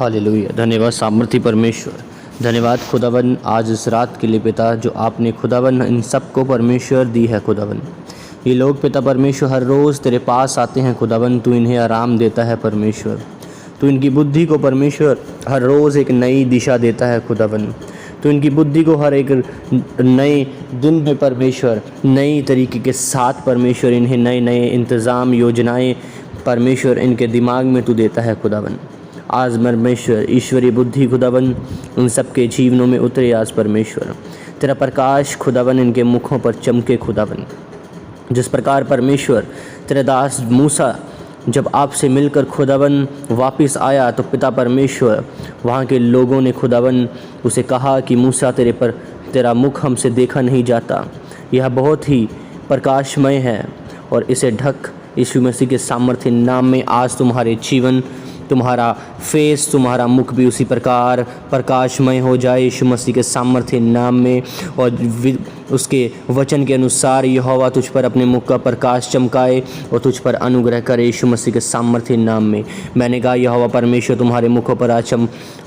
Hallelujah. धन्यवाद सामर्थी परमेश्वर, धन्यवाद खुदावन आज इस रात के लिए पिता, जो आपने खुदावन इन सबको परमेश्वर दी है खुदावन। ये लोग पिता परमेश्वर हर रोज़ तेरे पास आते हैं खुदावन, तू इन्हें आराम देता है परमेश्वर। तू इनकी बुद्धि को परमेश्वर हर रोज़ एक नई दिशा देता है खुदावन। तो इनकी बुद्धि को हर एक नए दिन में परमेश्वर नई तरीके के साथ परमेश्वर इन्हें नए नए इंतज़ाम योजनाएं परमेश्वर इनके दिमाग में तू देता है खुदावन। आज परमेश्वर ईश्वरीय बुद्धि खुदावन उन सबके जीवनों में उतरे। आज परमेश्वर तेरा प्रकाश खुदावन इनके मुखों पर चमके खुदावन। जिस प्रकार परमेश्वर तेरा दास मूसा जब आपसे मिलकर खुदावन वापस आया तो पिता परमेश्वर वहाँ के लोगों ने खुदावन उसे कहा कि मूसा तेरा मुख हमसे देखा नहीं जाता, यह बहुत ही प्रकाशमय है और इसे ढक यीशु मसीह के सामर्थ्य नाम में आज तुम्हारे जीवन, तुम्हारा फेस, तुम्हारा मुख भी उसी प्रकार प्रकाशमय हो जाए यीशु मसीह के सामर्थ्य नाम में। और उसके वचन के अनुसार यहोवा तुझ पर अपने मुख का प्रकाश चमकाए और तुझ पर अनुग्रह करे यीशु मसीह के सामर्थ्य नाम में। मैंने कहा यहोवा परमेश्वर तुम्हारे मुखों पर आज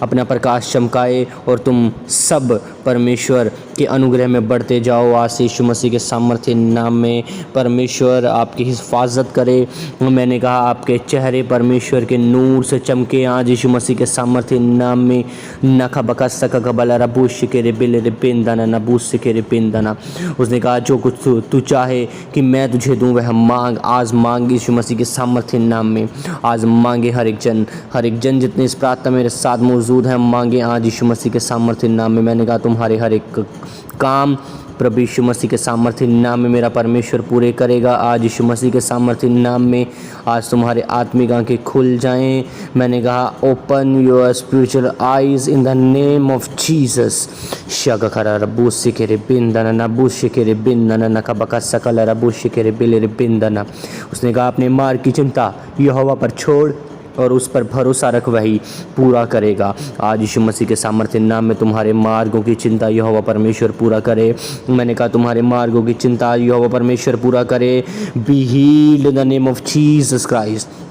अपना प्रकाश चमकाए और तुम सब परमेश्वर के अनुग्रह में बढ़ते जाओ आज से यीशु मसीह के सामर्थ्य नाम में। परमेश्वर आपकी हिफाजत करे। मैंने कहा आपके चेहरे परमेश्वर के नूर से चमके आज यीशु मसीह के सामर्थ्य नाम में। नखा बका सका कबला रबूश के रे बिल रे पेंदाना नबूस के रे पेंदाना। उसने कहा जो कुछ तू चाहे कि मैं तुझे दूं वह मांग। आज मांग यीशु मसीह के सामर्थ्य नाम में। आज मांगे हर एक जन जितने इस प्रार्थना मेरे साथ मौजूद हैं मांगे आज यीशु मसीह के सामर्थ्य नाम में। मैंने कहा तुम्हारे हर एक काम प्रभु यीशु मसीह के सामर्थ्य नाम में मेरा परमेश्वर पूरे करेगा आज यीशु मसीह के सामर्थ्य नाम में। आज तुम्हारे आत्मिक आंखें खुल जाएं। मैंने कहा open your spiritual eyes in the name of Jesus. शगखरा रबू सिकेरे बिंदना नबू शिकेरे बिंदना नकबका सकल रबू शिकेरे बिलेरे बिंदना। उसने कहा अपने मार्ग की चिंता यहोवा पर छोड़ और उस पर भरोसा रख, वही पूरा करेगा। आज यीशु मसीह के सामर्थ्य नाम में तुम्हारे मार्गों की चिंता यहोवा परमेश्वर पूरा करे। मैंने कहा तुम्हारे मार्गों की चिंता यहोवा परमेश्वर पूरा करे। Be healed in the name of Jesus Christ.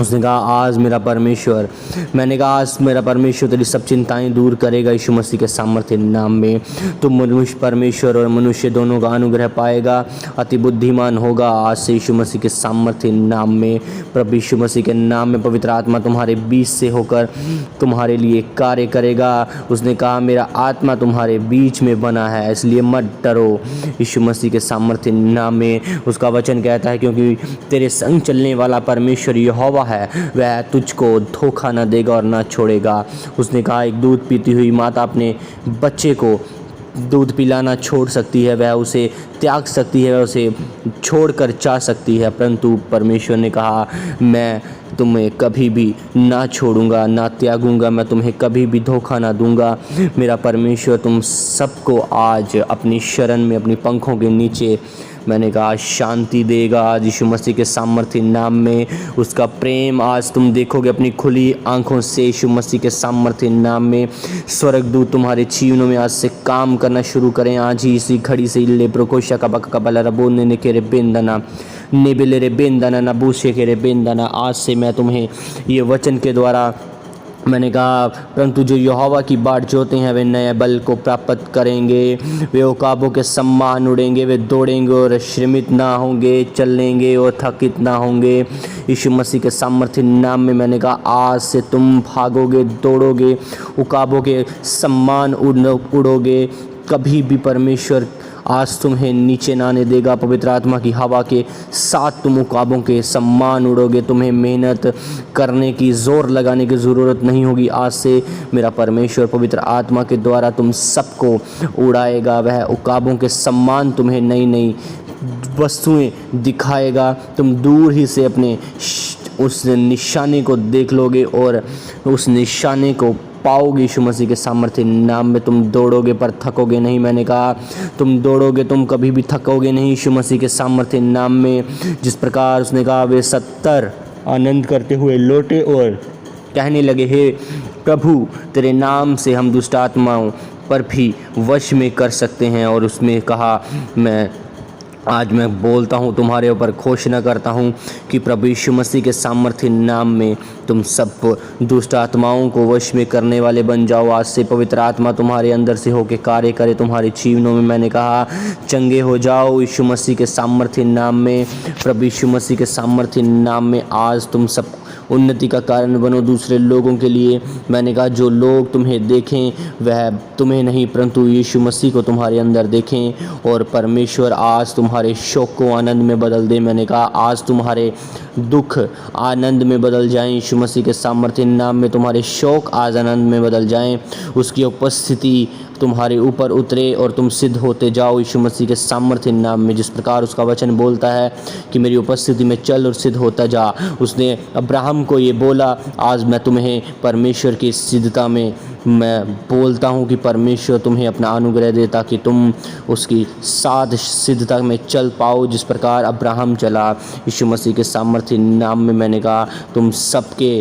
उसने कहा आज मेरा परमेश्वर, मैंने कहा आज मेरा परमेश्वर तेरी सब चिंताएं दूर करेगा यीशु मसीह के सामर्थ्य नाम में। तुम मनुष्य परमेश्वर और मनुष्य दोनों का अनुग्रह पाएगा, अति बुद्धिमान होगा आज से यीशु मसीह के सामर्थ्य नाम में। प्रभु यीशु मसीह के नाम में पवित्र आत्मा तुम्हारे बीच से होकर तुम्हारे लिए कार्य करेगा। उसने कहा मेरा आत्मा तुम्हारे बीच में बना है इसलिए मत डरो यीशु मसीह के सामर्थ्य नाम में। उसका वचन कहता है क्योंकि तेरे संग चलने वाला परमेश्वर यहोवा है, वह तुझको धोखा न देगा और न छोड़ेगा। उसने कहा एक दूध पीती हुई माता अपने बच्चे को दूध पिलाना छोड़ सकती है, वह उसे त्याग सकती है, वह उसे छोड़कर जा सकती है, परंतु परमेश्वर ने कहा मैं तुम्हें कभी भी ना छोड़ूंगा ना त्यागूंगा, मैं तुम्हें कभी भी धोखा ना दूंगा। मेरा परमेश्वर तुम सबको आज अपनी शरण में अपनी पंखों के नीचे मैंने कहा शांति देगा आज यीशु मसीह के सामर्थ्य नाम में। उसका प्रेम आज तुम देखोगे अपनी खुली आंखों से यीशु मसीह के सामर्थ्य नाम में। स्वर्गदूत तुम्हारे जीवनों में आज से काम करना शुरू करें आज ही इसी घड़ी से। इल्ले प्रोकोशा का बका कबला रबो ने के रे बेंदना नेबिले रे बेंदना नबूशे के रे बेंदना। आज से मैं तुम्हें ये वचन के द्वारा मैंने कहा परंतु जो यहोवा की बाट जोते हैं वे नए बल को प्राप्त करेंगे, वे उकाबों के सम्मान उड़ेंगे, वे दौड़ेंगे और श्रमित ना होंगे, चलेंगे और थकित ना होंगे यीशु मसीह के सामर्थ्य नाम में। मैंने कहा आज से तुम भागोगे, दौड़ोगे, उकाबों के सम्मान उड़ोगे, कभी भी परमेश्वर आज तुम्हें नीचे ना आने देगा। पवित्र आत्मा की हवा के साथ तुम उकाबों के सम्मान उड़ोगे, तुम्हें मेहनत करने की जोर लगाने की ज़रूरत नहीं होगी। आज से मेरा परमेश्वर पवित्र आत्मा के द्वारा तुम सबको उड़ाएगा, वह उकाबों के सम्मान तुम्हें नई नई वस्तुएं दिखाएगा। तुम दूर ही से अपने उस निशाने को देख लोगे और उस निशाने को पाओगे यीशु मसीह के सामर्थ्य नाम में। तुम दौड़ोगे पर थकोगे नहीं। मैंने कहा तुम दौड़ोगे तुम कभी भी थकोगे नहीं यीशु मसीह के सामर्थ्य नाम में। जिस प्रकार उसने कहा वे 70 आनंद करते हुए लौटे और कहने लगे हे प्रभु तेरे नाम से हम दुष्ट आत्माओं पर भी वश में कर सकते हैं। और उसमें कहा मैं आज मैं बोलता हूँ तुम्हारे ऊपर, घोषणा करता हूँ कि प्रभु यीशु मसीह के सामर्थ्य नाम में तुम सब दुष्ट आत्माओं को वश में करने वाले बन जाओ। आज से पवित्र आत्मा तुम्हारे अंदर से होकर कार्य करे तुम्हारे जीवनों में। मैंने कहा चंगे हो जाओ यीशु मसीह के सामर्थ्य नाम में। प्रभु यीशु मसीह के सामर्थ्य नाम में आज तुम सब उन्नति का कारण बनो दूसरे लोगों के लिए। मैंने कहा जो लोग तुम्हें देखें वह तुम्हें नहीं परंतु यीशु मसीह को तुम्हारे अंदर देखें, और परमेश्वर आज तुम्हारे शोक को आनंद में बदल दे। मैंने कहा आज तुम्हारे दुख आनंद में बदल जाएं यीशु मसीह के सामर्थ्य नाम में। तुम्हारे शोक आज आनंद में बदल जाएं। उसकी उपस्थिति तुम्हारे ऊपर उतरे और तुम सिद्ध होते जाओ यीशु मसीह के सामर्थ्य नाम में। जिस प्रकार उसका वचन बोलता है कि मेरी उपस्थिति में चल और सिद्ध होता जा, उसने अब्राहम को ये बोला। आज मैं तुम्हें परमेश्वर की सिद्धता में मैं बोलता हूँ कि परमेश्वर तुम्हें अपना अनुग्रह दे ताकि तुम उसकी साथ सिद्धता में चल पाओ जिस प्रकार अब्राहम चला यीशु मसीह के सामर्थ्य नाम में। मैंने कहा तुम सबके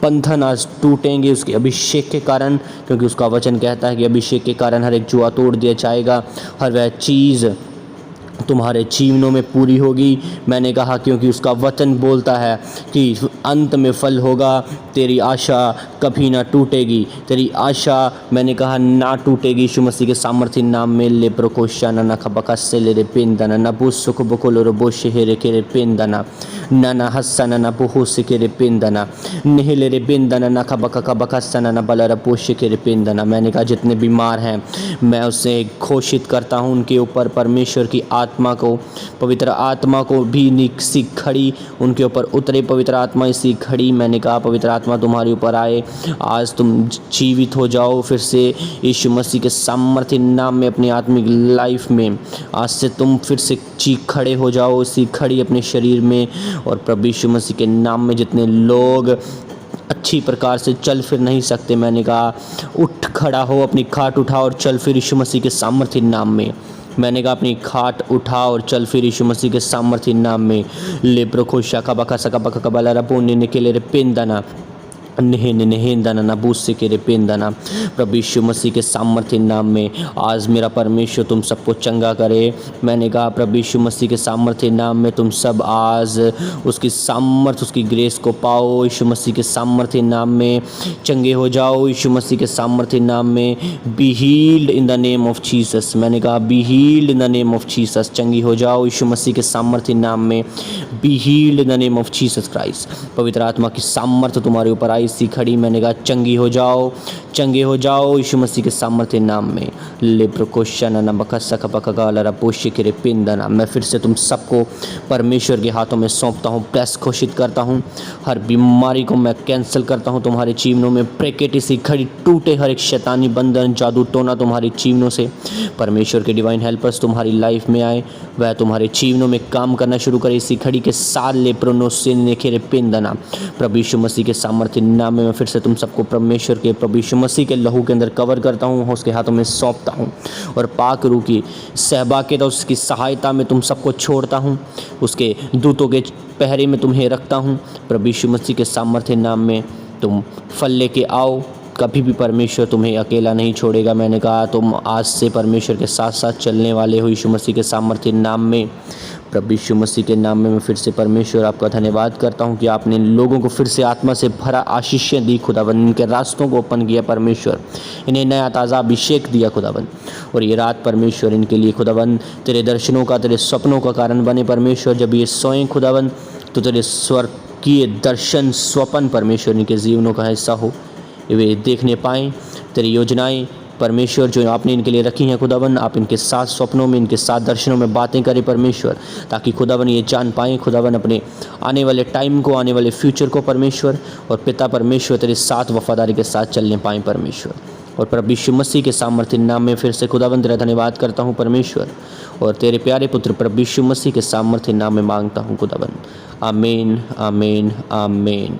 बंधन आज टूटेंगे उसके अभिषेक के कारण, क्योंकि उसका वचन कहता है कि अभिषेक के कारण हर एक जुआ तोड़ दिया जाएगा, हर वह चीज़ तुम्हारे जीवनों में पूरी होगी। मैंने कहा क्योंकि उसका वचन बोलता है कि अंत में फल होगा, तेरी आशा कभी ना टूटेगी, तेरी आशा मैंने कहा ना टूटेगी यीशु मसीह के सामर्थ्य नाम में। ले प्रकोशा ना खबका से ले रे पेंदना ना बुसुक बकोलो रो बोशे हेरे के रे पेंदना ना ना हसन ना बहु से के रे पेंदना नेहले रे पेंदना ना खबका खबका सना ना बलरा पोशे के रे पेंदना। मैंने कहा जितने बीमार हैं मैं उससे घोषित करता हूँ उनके ऊपर परमेश्वर की आत्मा को, पवित्र आत्मा को भी सी खड़ी उनके ऊपर उतरे। पवित्र आत्मा इसी खड़ी। मैंने कहा पवित्र आत्मा तुम्हारे ऊपर आए। आज तुम जीवित हो जाओ फिर से यीशु मसीह के सामर्थ्य नाम में अपनी आत्मिक लाइफ में। आज से तुम फिर से खड़े हो जाओ इसी खड़ी अपने शरीर में, और प्रभु यीशु मसीह के नाम में जितने लोग अच्छी प्रकार से चल फिर नहीं सकते, मैंने कहा उठ खड़ा हो, अपनी खाट उठा और चल फिर यीशु मसीह के सामर्थ्य नाम में। मैंने कहा अपनी खाट उठा और चल फिर यीशु मसीह के सामर्थ्य नाम में। ले प्रखोशा का बका सका बका कबला रपोने निकले रे पेंदना नेहेंदना बूस से के रे पेंदना। प्रभु यीशु मसीह के सामर्थ्य नाम में आज मेरा परमेश्वर तुम सबको चंगा करे। मैंने कहा प्रभु यीशु मसीह के सामर्थ्य नाम में तुम सब आज उसकी सामर्थ उसकी ग्रेस को पाओ यीशु मसीह के सामर्थ्य नाम में। चंगे हो जाओ यीशु मसीह के सामर्थ्य नाम में। Be healed in the name of Jesus. मैंने कहा be healed in the name of Jesus. चंगी हो जाओ यीशु मसीह के सामर्थ्य नाम में। Be healed in the name of Jesus Christ. पवित्र आत्मा की सामर्थ्य तुम्हारे ऊपर आई सी खड़ी। मैंने कहा चंगी हो जाओ, चंगे हो जाओ यीशु मसीह के सामर्थ्य नाम में। पिंदना। मैं फिर से तुम सबको परमेश्वर के हाथों में सौंपता हूँ, प्रेस घोषित करता हूँ। हर बीमारी को मैं कैंसिल करता हूँ तुम्हारे जीवनों में। ब्रेकेट इसी खड़ी टूटे हर एक शैतानी बंधन जादू टोना तुम्हारे जीवनों से। परमेश्वर के डिवाइन हेल्पर्स तुम्हारी लाइफ में आए, वह तुम्हारे जीवनों में काम करना शुरू करे इसी खड़ी के साथ। ले प्रोनोसे नेखेरे पिंदना। प्रभु यीशु मसीह के सामर्थ्य नाम में मैं फिर से तुम सबको परमेश्वर के प्रभु यीशु मसीह के लहू के अंदर कवर करता हूँ, उसके हाथों में सौंपता हूँ, और पाक रूह की सहभागिता उसकी सहायता में तुम सबको छोड़ता हूँ। उसके दूतों के पहरे में तुम्हें रखता हूँ। प्रभु यीशु मसीह के सामर्थ्य नाम में तुम फल लेके आओ। कभी भी परमेश्वर तुम्हें अकेला नहीं छोड़ेगा। मैंने कहा तुम आज से परमेश्वर के साथ साथ चलने वाले हो यीशु मसीह के सामर्थ्य नाम में। प्रभु यीशु मसीह के नाम में मैं फिर से परमेश्वर आपका धन्यवाद करता हूं कि आपने लोगों को फिर से आत्मा से भरा आशीषें दी खुदावन। इनके रास्तों को ओपन किया परमेश्वर, इन्हें नया ताज़ा अभिषेक दिया खुदावन। और ये रात परमेश्वर इनके लिए खुदावन तेरे दर्शनों का तेरे सपनों का कारण बने परमेश्वर। जब ये सोएं खुदावन तो तेरे स्वर्गीय दर्शन स्वप्न परमेश्वर इनके जीवनों का हिस्सा हो, वे देखने पाएँ तेरी योजनाएँ परमेश्वर जो आपने इनके लिए रखी हैं खुदावन। आप इनके साथ स्वप्नों में इनके साथ दर्शनों में बातें करें परमेश्वर, ताकि खुदावन ये जान पाएँ खुदावन अपने आने वाले टाइम को, आने वाले फ्यूचर को परमेश्वर। और पिता परमेश्वर तेरे साथ वफादारी के साथ चलने पाएँ परमेश्वर। और प्रभु यीशु मसीह के सामर्थ्य नाम में फिर से खुदावन तेरा धन्यवाद करता हूँ परमेश्वर, और तेरे प्यारे पुत्र प्रभु यीशु मसीह के सामर्थ्य नाम में मांगता हूँ खुदावन। आमीन आमीन आमीन।